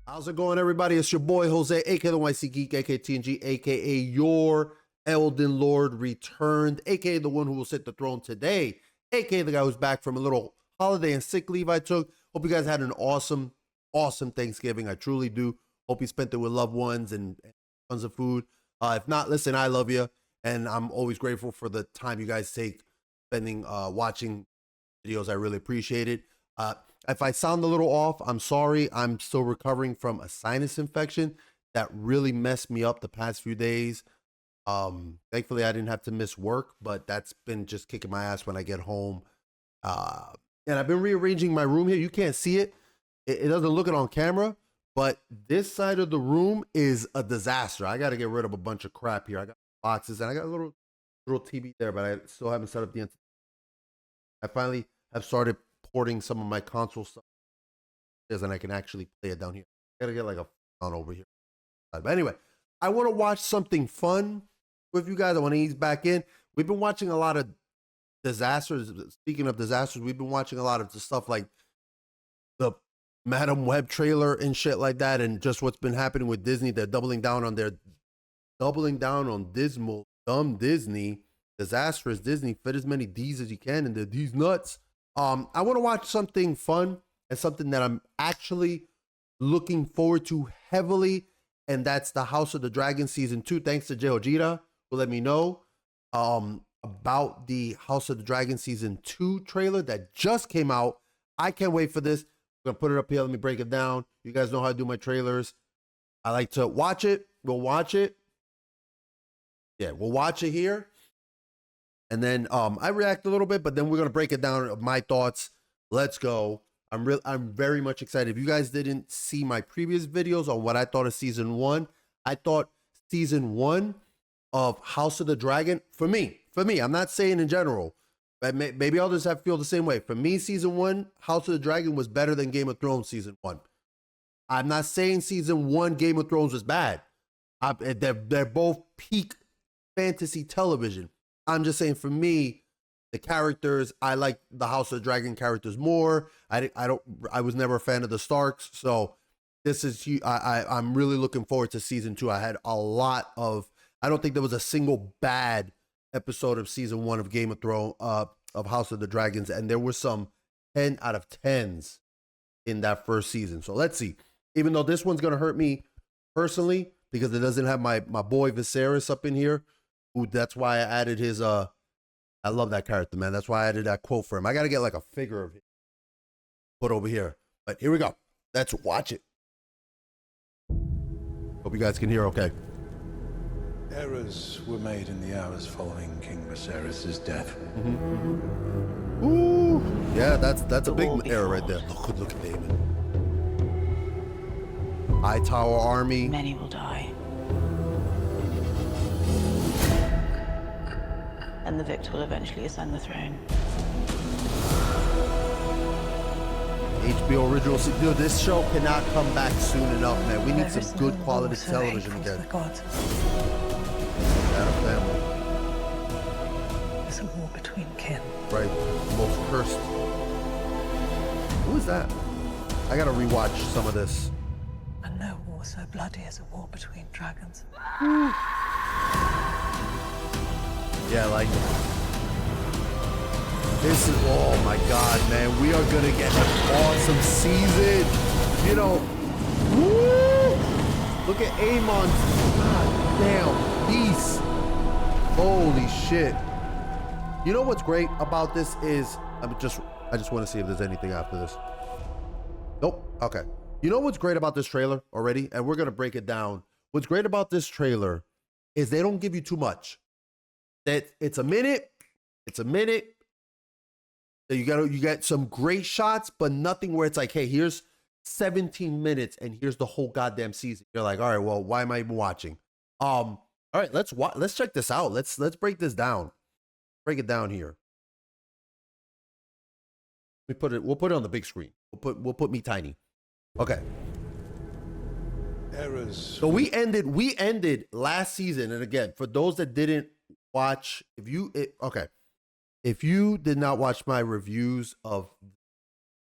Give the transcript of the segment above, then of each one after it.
How's it going, everybody? It's your boy Jose, aka TheNYCGeek, aka TNG, aka your Elden Lord returned, aka the one who will sit the throne today, aka the guy who's back from a little holiday and sick leave I took. Hope you guys had an awesome Thanksgiving. I truly do. Hope you spent it with loved ones and tons of food. If not, listen, I love you, and I'm always grateful for the time you guys take spending watching videos. I really appreciate it. If I sound a little off, I'm sorry. I'm still recovering from a sinus infection that really messed me up the past few days. Thankfully, I didn't have to miss work, but that's been just kicking my ass when I get home. And I've been rearranging my room here. You can't see it. It doesn't look it on camera, but this side of the room is a disaster. I got to get rid of a bunch of crap here. I got boxes and I got a little TV there, but I still haven't set up the. I finally have started porting some of my console stuff, and I can actually play it down here. I gotta get like a on over here. But anyway, I want to watch something fun with you guys. I want to ease back in. We've been watching a lot of disasters. Speaking of disasters, we've been watching a lot of the stuff like the Madam Web trailer and shit like that, and just what's been happening with Disney. They're doubling down on dismal, dumb Disney, disastrous Disney. Fit as many D's as you can, and these nuts. I want to watch something fun and something that I'm actually looking forward to heavily, and that's the House of the Dragon Season 2. Thanks to Jay Ojeda who let me know about the House of the Dragon Season 2 trailer that just came out. I can't wait for this. I'm going to put it up here. Let me break it down. You guys know how I do my trailers. I like to watch it. We'll watch it. Yeah, we'll watch it here. And then I react a little bit, but then we're gonna break it down of my thoughts. Let's go. I'm very much excited. If you guys didn't see my previous videos on what I thought of season 1, I thought season 1 of House of the Dragon, for me, I'm not saying in general, but maybe others feel the same way. For me, season 1, House of the Dragon was better than Game of Thrones season 1. I'm not saying season 1 Game of Thrones was bad. They're both peak fantasy television. I'm just saying, for me, the characters, I like the House of the Dragon characters more. I was never a fan of the Starks, so this is I'm really looking forward to season 2. I had a lot of. I don't think there was a single bad episode of season 1 of Game of Thrones of House of the Dragons, and there were some 10 out of 10s in that first season. So let's see. Even though this one's gonna hurt me personally because it doesn't have my boy Viserys up in here. Ooh, that's why I added his I love that character, man. That's why I added that quote for him. I gotta get like a figure of it put over here. But here we go. Let's watch it. Hope you guys can hear okay. Errors were made in the hours following King Viserys' death. Ooh, yeah, that's a big error right there. Look at David. Hightower army. Many will die. And the victor will eventually ascend the throne. HBO original. Dude, this show cannot come back soon enough, man. We need some good quality television again. Family. There's a war between kin. Right, most cursed. Who is that? I gotta rewatch some of this. And no war so bloody as a war between dragons. Yeah, like this is, oh my God, man. We are gonna get an awesome season. You know, woo! Look at Aemon's, God damn, beast. Holy shit. You know what's great about this is, I just want to see if there's anything after this. Nope, okay. You know what's great about this trailer already? And we're gonna break it down. What's great about this trailer is they don't give you too much. That it's a minute. You get some great shots, but nothing where it's like, hey, here's 17 minutes and here's the whole goddamn season. You're like, all right, well, why am I even watching? All right, let's check this out. Let's break this down. Break it down here. We'll put it on the big screen. We'll put me tiny. Okay. Errors. So we ended last season, and again, for those that didn't watch, if you did not watch my reviews of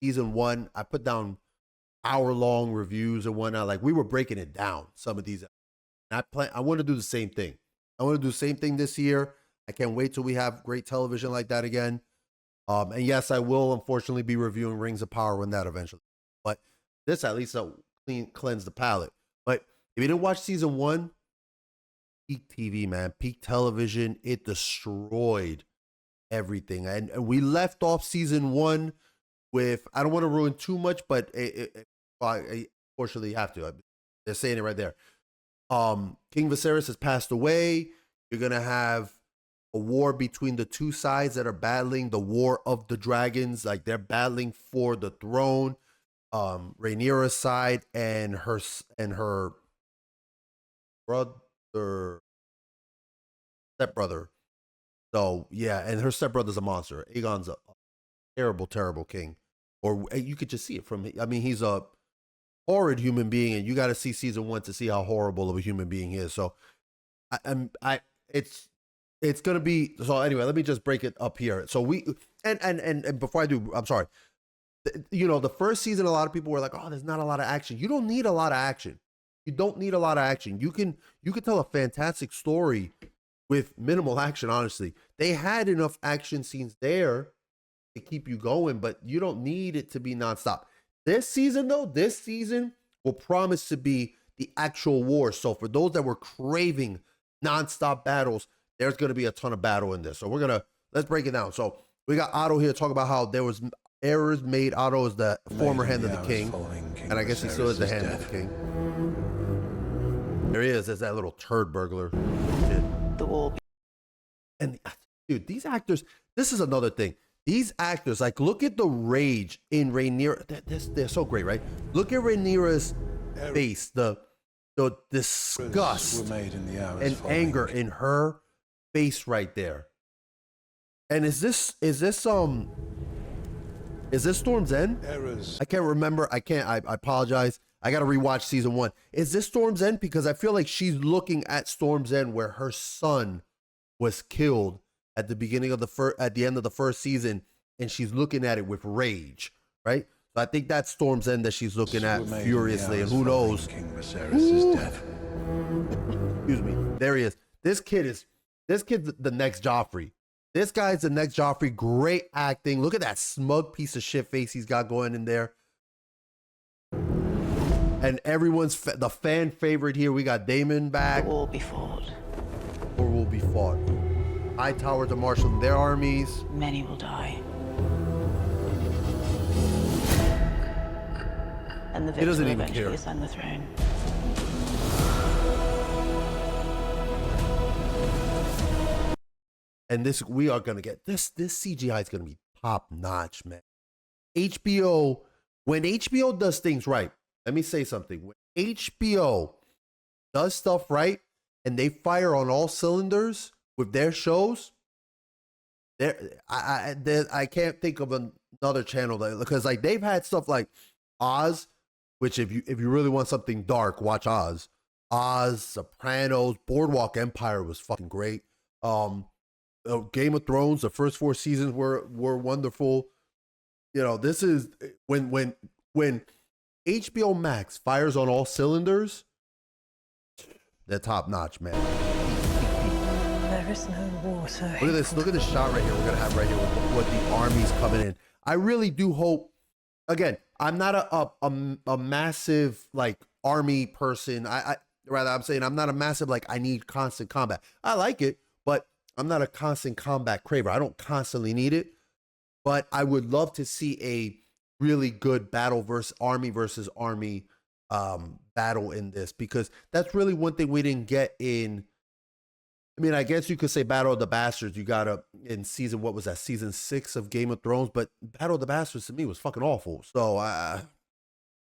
season 1, I put down hour-long reviews and whatnot. Like we were breaking it down, some of these. And I want to do the same thing. I want to do the same thing this year. I can't wait till we have great television like that again. And yes, I will unfortunately be reviewing Rings of Power when that eventually. But this at least will cleanse the palate. But if you didn't watch season 1, peak TV, man, peak television, it destroyed everything. And we left off season 1 with, I don't want to ruin too much, but I unfortunately have to. They're saying it right there. King Viserys has passed away. You're gonna have a war between the two sides that are battling, the War of the Dragons. Like they're battling for the throne. Rhaenyra's side and her brother, stepbrother. So yeah, and her stepbrother's a monster. Aegon's a terrible, terrible king. Or you could just see it from. I mean, he's a horrid human being, and you got to see season 1 to see how horrible of a human being he is. So, it's gonna be. So anyway, let me just break it up here. So we and before I do, I'm sorry. You know, the first season, a lot of people were like, "Oh, there's not a lot of action." You don't need a lot of action. You don't need a lot of action. You can tell a fantastic story with minimal action. Honestly, they had enough action scenes there to keep you going, but you don't need it to be nonstop. This season, though, will promise to be the actual war. So for those that were craving nonstop battles, there's going to be a ton of battle in this. So let's break it down. So we got Otto here talking about how there was errors made. Otto is the former hand of the king, and I guess he still is the hand of the king. There he is. There's that little turd burglar. The war. And dude, these actors, this is another thing. These actors, like, look at the rage in Rhaenyra. They're so great, right? Look at Rhaenyra's face, the disgust and anger in her face right there. And is this Storm's End? I can't remember. I apologize. I got to rewatch season 1. Is this Storm's End? Because I feel like she's looking at Storm's End where her son was killed at the beginning of at the end of the first season, and she's looking at it with rage, right? So I think that's Storm's End that she's looking at furiously, and who knows? King Viserys' death. Excuse me. There he is. This kid's the next Joffrey. This guy's the next Joffrey. Great acting. Look at that smug piece of shit face he's got going in there. And everyone's the fan favorite here. We got Daemon back. The war be fought. Or will be fought. Hightower to marshal their armies. Many will die. And the victor will eventually ascend the throne. And we are gonna get this CGI is gonna be top notch, man. HBO, when HBO does things right, let me say something. When HBO does stuff right and they fire on all cylinders with their shows, I can't think of another channel because like they've had stuff like Oz, which if you really want something dark, watch Oz. Oz, Sopranos, Boardwalk Empire was fucking great. Game of Thrones, the first 4 seasons were wonderful. You know, this is when HBO Max fires on all cylinders, they're top notch, man. There is no water. Look at this. Look at this shot right here. We're gonna have right here with the armies coming in. I really do hope. Again, I'm not a massive like army person. I'm saying I'm not a massive like I need constant combat. I like it, but I'm not a constant combat craver. I don't constantly need it, but I would love to see a really good battle versus army battle in this, because that's really one thing we didn't get in. I mean, I guess you could say Battle of the Bastards. You got in season, what was that? Season 6 of Game of Thrones. But Battle of the Bastards to me was fucking awful. So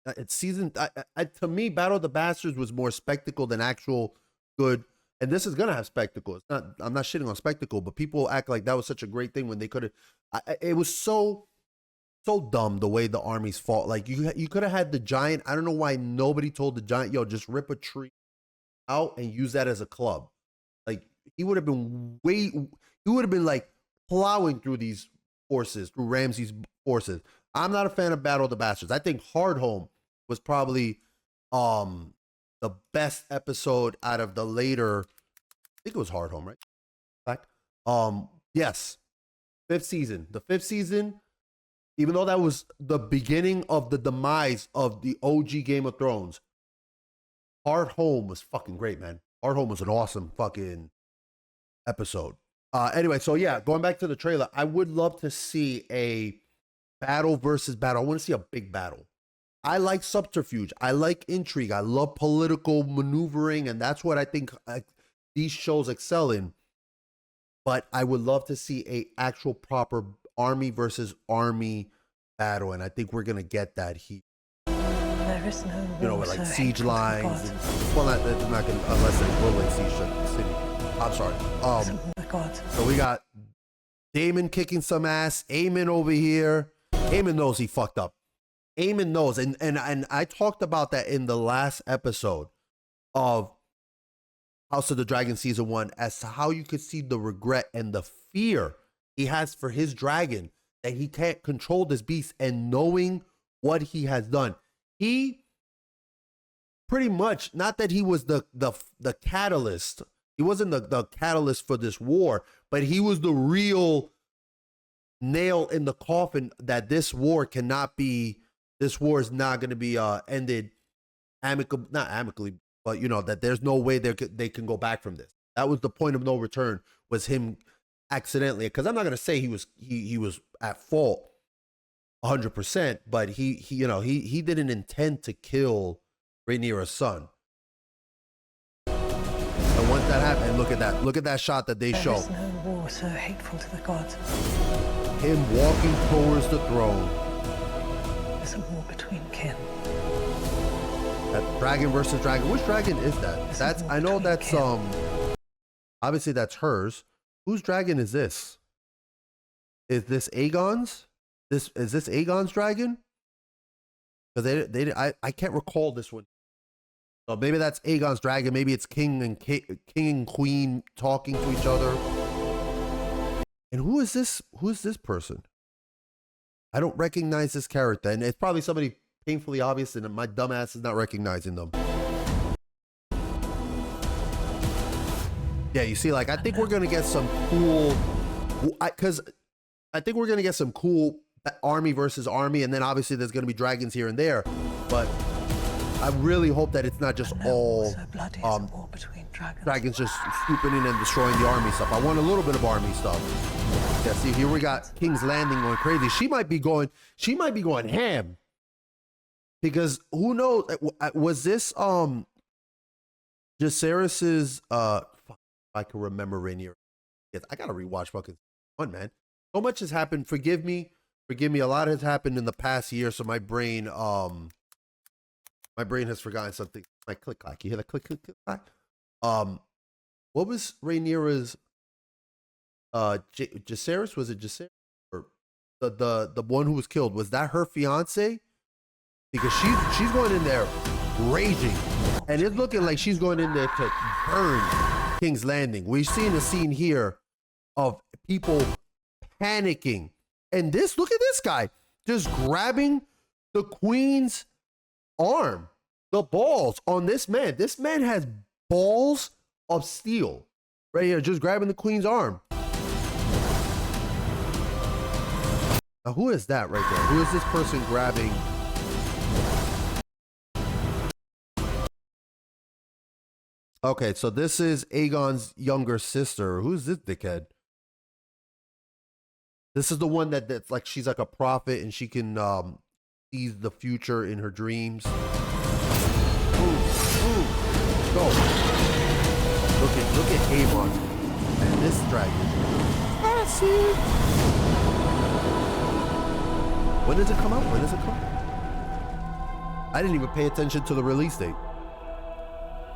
to me, Battle of the Bastards was more spectacle than actual good. And this is gonna have spectacle. It's not. I'm not shitting on spectacle, but people act like that was such a great thing when they could have. It was so dumb the way the armies fought. Like you could have had the giant. I don't know why nobody told the giant, yo, just rip a tree out and use that as a club. Like he would have been like plowing through these forces, through Ramsay's forces. I'm not a fan of Battle of the Bastards. I think Hardhome was probably the best episode out of the later. I think it was Hard Home, right? Fact. Yes, fifth season. The fifth season, even though that was the beginning of the demise of the OG Game of Thrones, Hard Home was fucking great, man. Hard Home was an awesome fucking episode. Anyway, so yeah, going back to the trailer, I would love to see a battle versus battle. I want to see a big battle. I like subterfuge. I like intrigue. I love political maneuvering, and that's what I think these shows excel in. But I would love to see a actual proper army versus army battle, and I think we're gonna get that here. There is no war, With like so siege hateful to the lines. gods. Well, not gonna, unless they will like siege the city. I'm sorry. The gods. So we got Daemon kicking some ass. Aemon over here. Aemon knows he fucked up. Aemon knows, and I talked about that in the last episode of House of the Dragon season 1, as to how you could see the regret and the fear he has for his dragon, that he can't control this beast, and knowing what he has done. He pretty much, not that he was the catalyst. He wasn't the catalyst for this war, but he was the real nail in the coffin that this war is not going to be ended not amicably, but that there's no way they can go back from this. That was the point of no return, was him accidentally, because I'm not going to say he was at fault 100%, but he didn't intend to kill Rhaenyra's son. And once that happened, look at that shot that they show. There is no war so hateful to the gods. Him walking towards the throne. There's a war between kin. That dragon versus dragon. Which dragon is that? I know that's obviously that's hers. Whose dragon is this? Is this Aegon's? Is this Aegon's dragon? Because I can't recall this one. So maybe that's Aegon's dragon. Maybe it's king and queen talking to each other. And who is this? Who is this person? I don't recognize this character, and it's probably somebody painfully obvious, and my dumbass is not recognizing them. Yeah, you see, like, I think we're gonna get some cool, because I think we're gonna get some cool army versus army, and then obviously there's gonna be dragons here and there, but I really hope that it's not just all so bloody as a war between dragons just swooping in and destroying the army stuff. I want a little bit of army stuff. Yeah, see, here we got King's Landing going crazy. She might be going ham. Because who knows, was this Jacaerys's fuck, I can remember Rhaenyra. Yes, I gotta rewatch fucking one, man. So much has happened. Forgive me. A lot has happened in the past year, so my brain has forgotten something. My click clack. You hear the click click click clack? What was Rhaenyra's Jacaerys? Was it Jacaerys? Or the one who was killed? Was that her fiance? Because she's going in there raging, and it's looking like she's going in there to burn King's Landing. We're seeing a scene here of people panicking, and look at this guy just grabbing the queen's arm, the balls on this man. This man has balls of steel right here, just grabbing the queen's arm. Now, who is that right there? Who is this person grabbing? Okay, so this is Aegon's younger sister. Who's this dickhead? This is the one that's like, she's like a prophet and she can see the future in her dreams. Ooh, go. Look at Aemon and this dragon. When does it come out? I didn't even pay attention to the release date.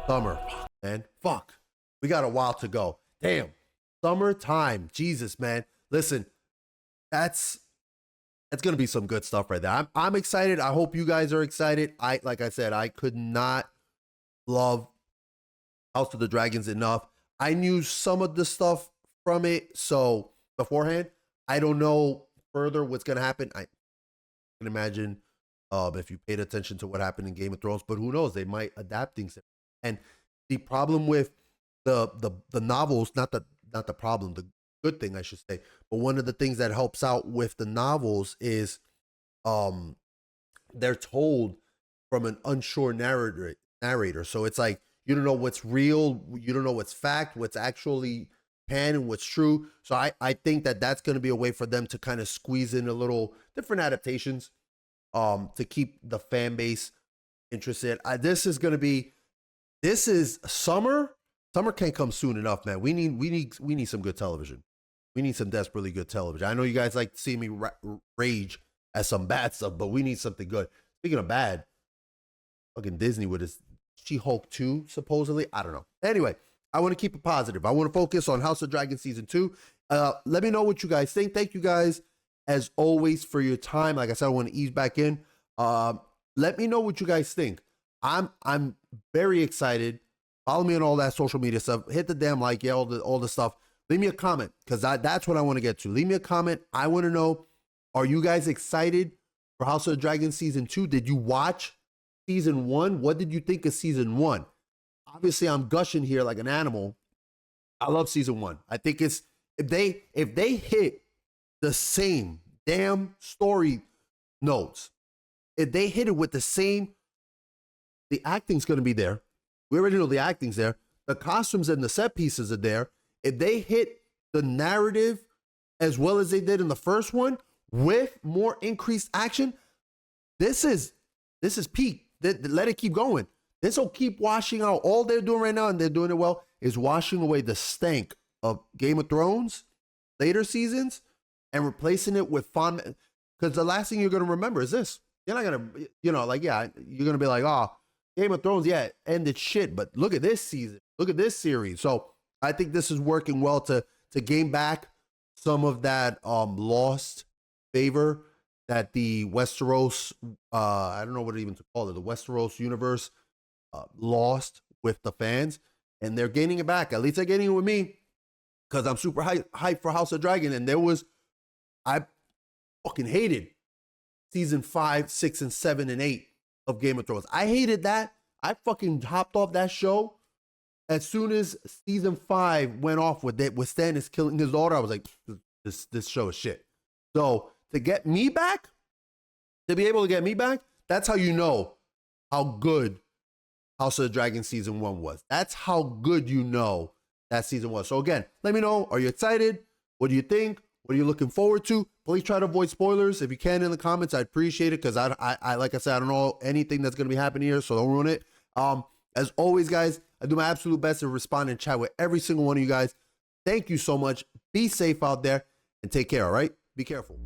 Summer. Man, fuck. We got a while to go. Damn. Summertime. Jesus, man. Listen, that's gonna be some good stuff right there. I'm excited. I hope you guys are excited. Like I said, I could not love House of the Dragons enough. I knew some of the stuff from it, so beforehand, I don't know further what's gonna happen. I can imagine if you paid attention to what happened in Game of Thrones. But who knows? They might adapt things. And the problem with the novels, not the problem, the good thing I should say, but one of the things that helps out with the novels is they're told from an unsure narrator. So it's like you don't know what's real, you don't know what's fact, what's actually canon, and what's true. So I think that that's going to be a way for them to kind of squeeze in a little different adaptations to keep the fan base interested. This is summer. Summer can't come soon enough, man. We need some good television. We need some desperately good television. I know you guys like to see me rage at some bad stuff, but we need something good. Speaking of bad, fucking Disney with his She-Hulk 2, supposedly. I don't know. Anyway, I want to keep it positive. I want to focus on House of Dragon Season 2. Let me know what you guys think. Thank you guys, as always, for your time. Like I said, I want to ease back in. Let me know what you guys think. I'm very excited. Follow me on all that social media stuff. Hit the damn like, yeah, all the stuff. Leave me a comment, because that's what I want to get to. Leave me a comment. I want to know, are you guys excited for House of the Dragon Season 2? Did you watch Season 1? What did you think of Season 1? Obviously, I'm gushing here like an animal. I love Season 1. I think it's, if they hit the same damn story notes, if they hit it with the same, the acting's going to be there. We already know the acting's there. The costumes and the set pieces are there. If they hit the narrative as well as they did in the first one with more increased action, this is peak. Let it keep going. This will keep washing out. All they're doing right now, and they're doing it well, is washing away the stank of Game of Thrones later seasons and replacing it with fun. Because the last thing you're going to remember is this. You're not going to, you're going to be like, oh, Game of Thrones, yeah, ended shit. But look at this season. Look at this series. So I think this is working well to gain back some of that lost favor that the Westeros, I don't know what even to call it, the Westeros universe lost with the fans. And they're gaining it back. At least they're gaining it with me, because I'm super hyped for House of Dragon. And I fucking hated season 5, 6, and 7, and 8 of Game of Thrones. I hated that. I fucking hopped off that show as soon as season 5 went off with Stannis killing his daughter. I was like, this show is shit. So to get me back, to be able to get me back, that's how you know how good House of the Dragon season 1 was. That's how good you know that season was. So again, let me know. Are you excited? What do you think? What are you looking forward to? Please try to avoid spoilers if you can in the comments. I'd appreciate it, because I like I said, I don't know anything that's going to be happening here, so don't ruin it. As always, guys, I do my absolute best to respond and chat with every single one of you guys. Thank you so much. Be safe out there and take care, all right? Be careful.